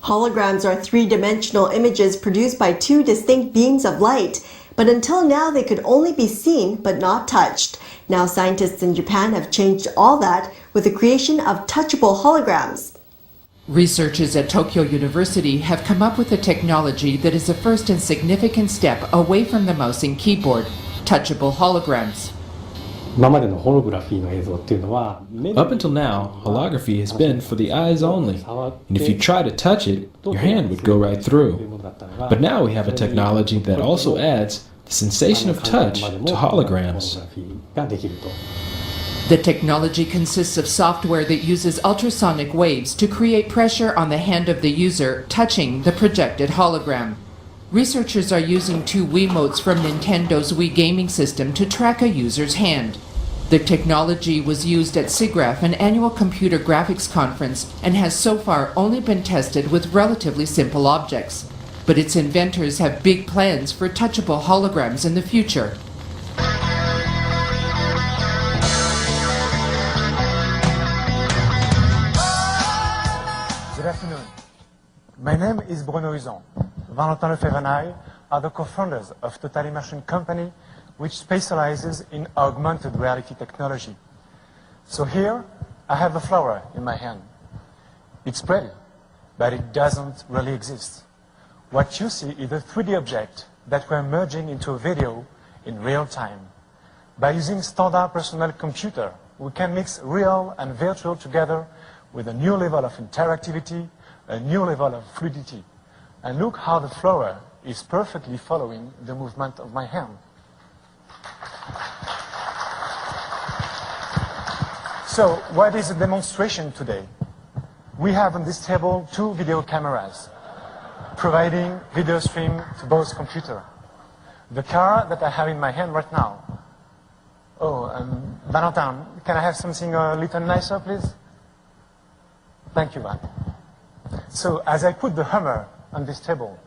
Holograms are three-dimensional images produced by two distinct beams of light, but until now they could only be seen but not touched. Now scientists in Japan have changed all that with the creation of touchable holograms. Researchers at Tokyo University have come up with a technology that is a first and significant step away from the mouse and keyboard, touchable holograms. Up until now, holography has been for the eyes only, and if you try to touch it, your hand would go right through. But now we have a technology that also adds the sensation of touch to holograms. The technology consists of software that uses ultrasonic waves to create pressure on the hand of the user touching the projected hologram. Researchers are using two Wiimotes from Nintendo's Wii gaming system to track a user's hand. The technology was used at SIGGRAPH, an annual computer graphics conference, and has so far only been tested with relatively simple objects. But its inventors have big plans for touchable holograms in the future. Good afternoon. My name is Bruno Huzon. Valentin Lefebvre and I are the co-founders of Total Immersion Company, which specializes in augmented reality technology. So here, I have a flower in my hand. It's pretty, but it doesn't really exist. What you see is a 3D object that we're merging into a video in real time. By using standard personal computer, we can mix real and virtual together with a new level of interactivity, a new level of fluidity. And look how the flower is perfectly following the movement of my hand. So, what is the demonstration today? We have on this table two video cameras, providing video stream to both computers. The car that I have in my hand right now. Oh, Valentin, can I have something a little nicer, please? Thank you, Van. So, as I put the hammer on this table,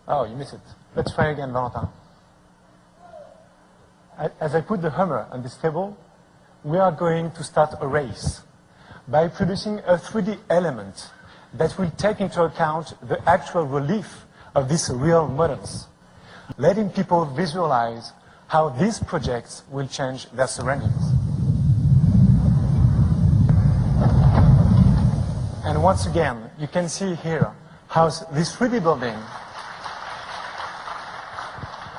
oh, you missed it. Let's try again, Valentin. As I put the hammer on this table, we are going to start a race by producing a 3D element that will take into account the actual relief of these real models, letting people visualize how these projects will change their surroundings. And once again, you can see here how this 3D building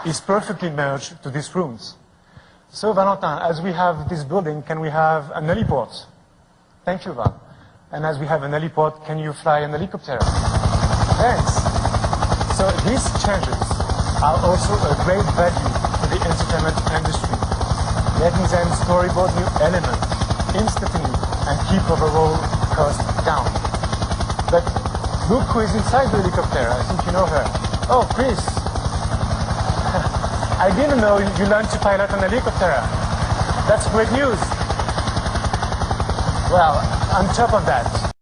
is perfectly merged to these rooms. So, Valentin, as we have this building, can we have an heliport? Thank you, Val. And as we have an heliport, can you fly an helicopter? Thanks. So these changes are also a great value to the entertainment industry, letting them storyboard new elements instantly and keep overall costs down. But look who is inside the helicopter. I think you know her. Oh, Chris. I didn't know you learned to pilot an helicopter. That's great news. Well, on top of that,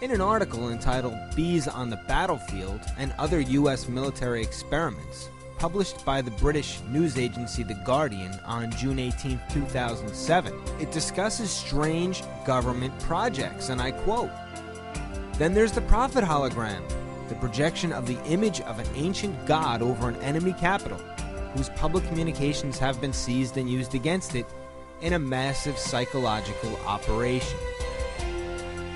in an article entitled Bees on the Battlefield and Other U.S. Military Experiments, published by the British news agency The Guardian on June 18, 2007, it discusses strange government projects, and I quote, "Then there's the prophet hologram, the projection of the image of an ancient god over an enemy capital, whose public communications have been seized and used against it in a massive psychological operation."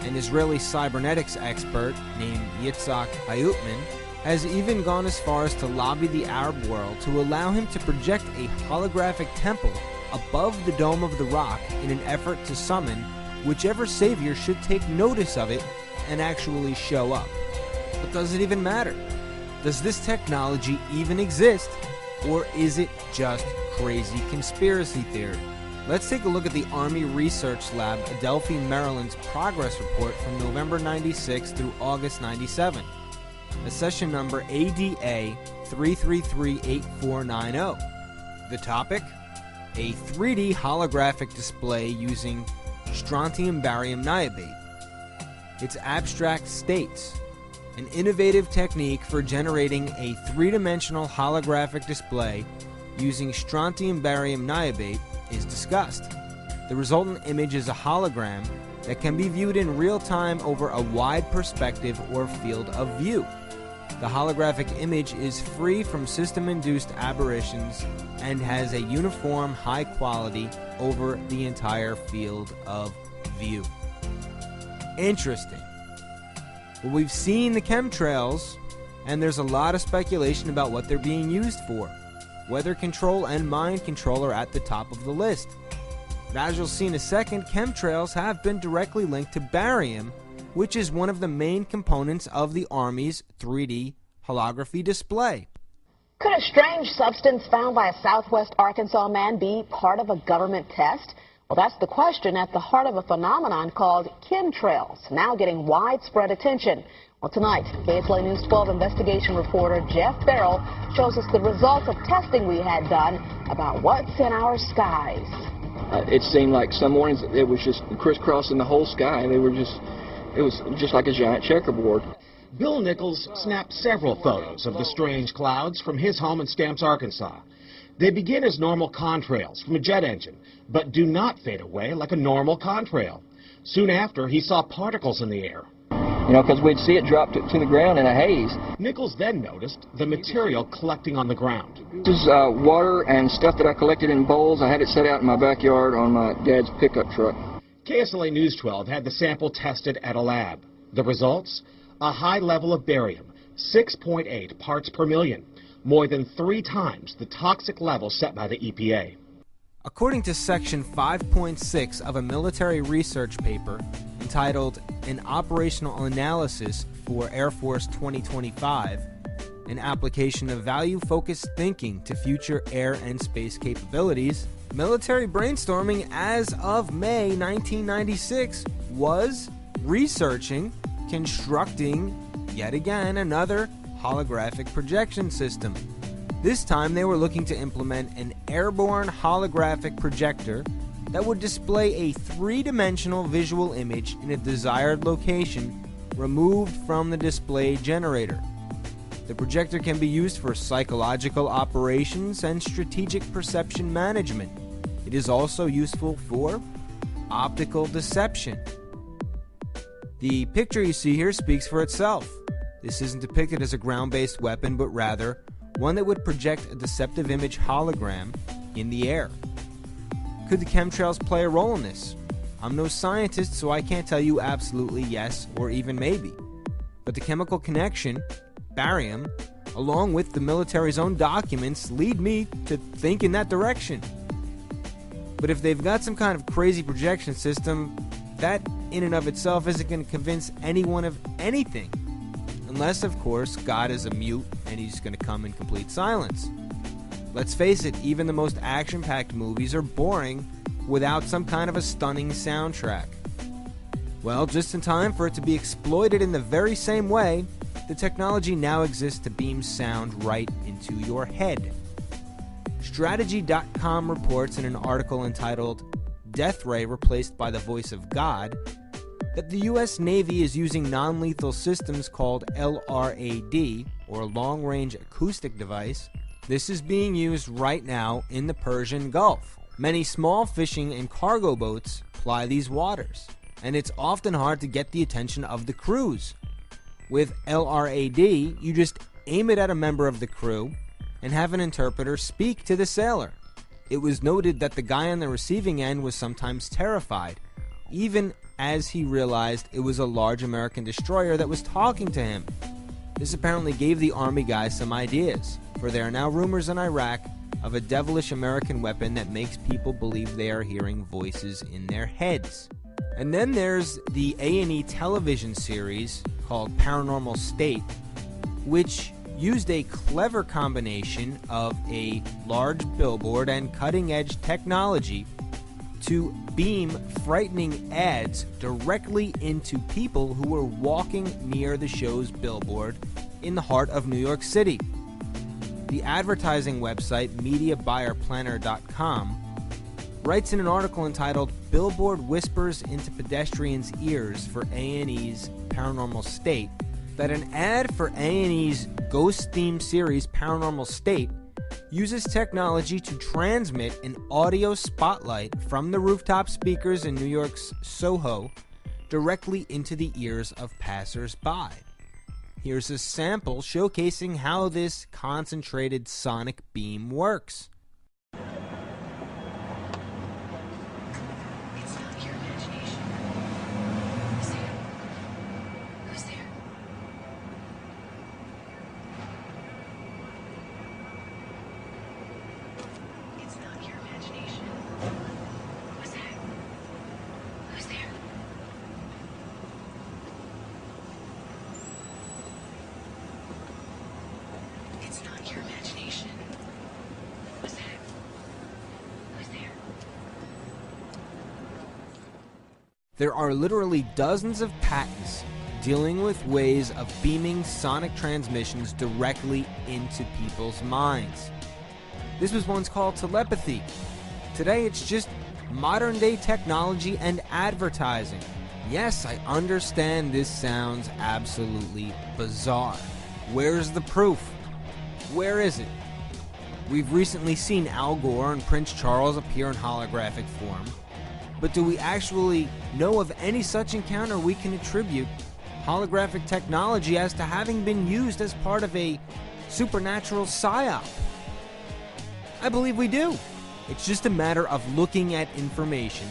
An Israeli cybernetics expert named Yitzhak Hayutman has even gone as far as to lobby the Arab world to allow him to project a holographic temple above the Dome of the Rock in an effort to summon whichever savior should take notice of it and actually show up. But does it even matter? Does this technology even exist? Or is it just crazy conspiracy theory? Let's take a look at the Army Research Lab, Adelphi, Maryland's progress report from November 96 through August 97. The session number ADA 3338490. The topic? A 3D holographic display using strontium barium niobate. It's abstract states, an innovative technique for generating a three-dimensional holographic display using strontium barium niobate, is discussed. The resultant image is a hologram that can be viewed in real time over a wide perspective or field of view. The holographic image is free from system-induced aberrations and has a uniform high quality over the entire field of view. Interesting. Well, we've seen the chemtrails, and there's a lot of speculation about what they're being used for. Weather control and mind control are at the top of the list. But as you'll see in a second, chemtrails have been directly linked to barium, which is one of the main components of the Army's 3D holography display. Could a strange substance found by a Southwest Arkansas man be part of a government test? Well, that's the question at the heart of a phenomenon called chemtrails, now getting widespread attention. Well, tonight, KSLA News 12 investigation reporter Jeff Farrell shows us the results of testing we had done about what's in our skies. It seemed like some mornings it was just crisscrossing the whole sky. It was just like a giant checkerboard. Bill Nichols snapped several photos of the strange clouds from his home in Stamps, Arkansas. They begin as normal contrails from a jet engine, but do not fade away like a normal contrail. Soon after, he saw particles in the air. You know, because we'd see it drop to the ground in a haze. Nichols then noticed the material collecting on the ground. This is water and stuff that I collected in bowls. I had it set out in my backyard on my dad's pickup truck. KSLA News 12 had the sample tested at a lab. The results? A high level of barium, 6.8 parts per million, more than 3 times the toxic level set by the EPA. According to Section 5.6 of a military research paper entitled An Operational Analysis for Air Force 2025, an application of value-focused thinking to future air and space capabilities, military brainstorming as of May 1996 was researching, constructing, yet again, another holographic projection system. This time they were looking to implement an airborne holographic projector that would display a three-dimensional visual image in a desired location removed from the display generator. The projector can be used for psychological operations and strategic perception management. It is also useful for optical deception. The picture you see here speaks for itself. This isn't depicted as a ground-based weapon, but rather one that would project a deceptive image hologram in the air. Could the chemtrails play a role in this? I'm no scientist, so I can't tell you absolutely yes or even maybe. But the chemical connection, barium, along with the military's own documents, lead me to think in that direction. But if they've got some kind of crazy projection system, that in and of itself isn't going to convince anyone of anything. Unless, of course, God is a mute and he's going to come in complete silence. Let's face it, even the most action-packed movies are boring without some kind of a stunning soundtrack. Well, just in time for it to be exploited in the very same way, the technology now exists to beam sound right into your head. Strategy.com reports in an article entitled Death Ray Replaced by the Voice of God that the U.S. Navy is using non-lethal systems called LRAD, or Long Range Acoustic Device. This is being used right now in the Persian Gulf. Many small fishing and cargo boats ply these waters, and it's often hard to get the attention of the crews. With LRAD, you just aim it at a member of the crew and have an interpreter speak to the sailor. It was noted that the guy on the receiving end was sometimes terrified, even as he realized it was a large American destroyer that was talking to him. This apparently gave the Army guys some ideas, for there are now rumors in Iraq of a devilish American weapon that makes people believe they are hearing voices in their heads. And then there's the A&E television series called Paranormal State, which used a clever combination of a large billboard and cutting-edge technology to beam frightening ads directly into people who were walking near the show's billboard in the heart of New York City. The advertising website MediaBuyerPlanner.com writes in an article entitled "Billboard Whispers into Pedestrians' Ears for A&E's Paranormal State" that an ad for A&E's ghost-themed series Paranormal State uses technology to transmit an audio spotlight from the rooftop speakers in New York's Soho directly into the ears of passers-by. Here's a sample showcasing how this concentrated sonic beam works. There are literally dozens of patents dealing with ways of beaming sonic transmissions directly into people's minds. This was once called telepathy. Today it's just modern-day technology and advertising. Yes, I understand this sounds absolutely bizarre. Where's the proof? Where is it? We've recently seen Al Gore and Prince Charles appear in holographic form. But do we actually know of any such encounter we can attribute holographic technology as to having been used as part of a supernatural psyop? I believe we do. It's just a matter of looking at information.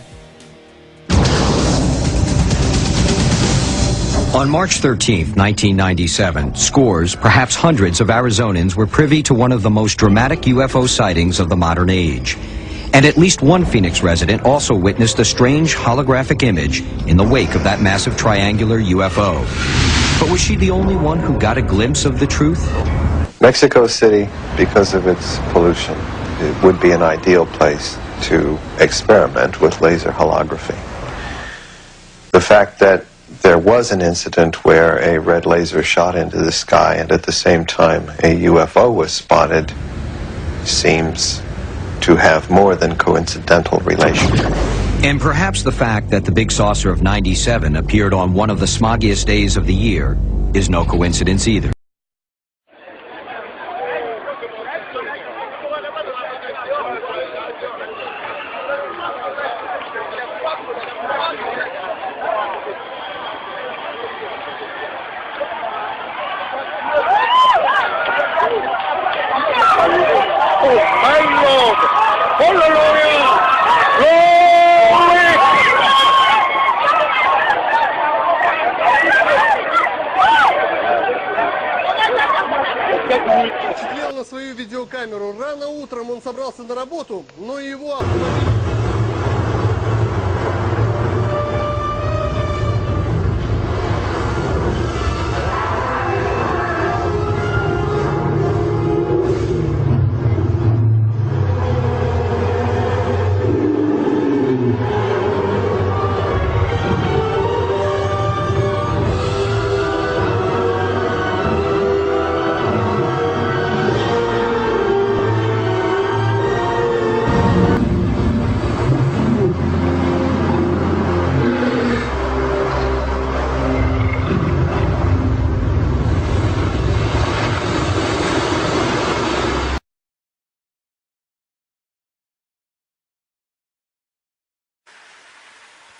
On March 13, 1997, scores, perhaps hundreds of Arizonans were privy to one of the most dramatic UFO sightings of the modern age. And at least one Phoenix resident also witnessed a strange holographic image in the wake of that massive triangular UFO. But was she the only one who got a glimpse of the truth? Mexico City, because of its pollution, it would be an ideal place to experiment with laser holography. The fact that there was an incident where a red laser shot into the sky and at the same time a UFO was spotted seems to have more than coincidental relation. And perhaps the fact that the big saucer of '97 appeared on one of the smoggiest days of the year is no coincidence either. Запечатлел на свою видеокамеру. Рано утром он собрался на работу, но его остановили.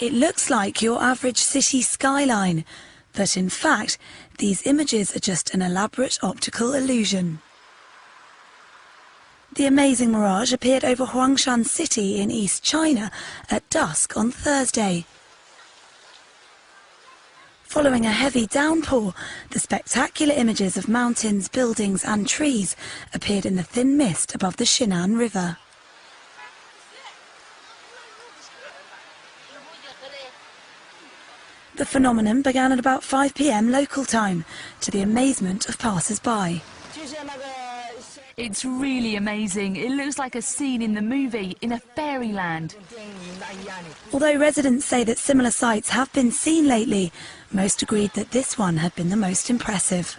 It looks like your average city skyline, but in fact, these images are just an elaborate optical illusion. The amazing mirage appeared over Huangshan City in East China at dusk on Thursday. Following a heavy downpour, the spectacular images of mountains, buildings and trees appeared in the thin mist above the Shinan River. The phenomenon began at about 5 p.m. local time, to the amazement of passers-by. It's really amazing. It looks like a scene in the movie, in a fairyland. Although residents say that similar sights have been seen lately, most agreed that this one had been the most impressive.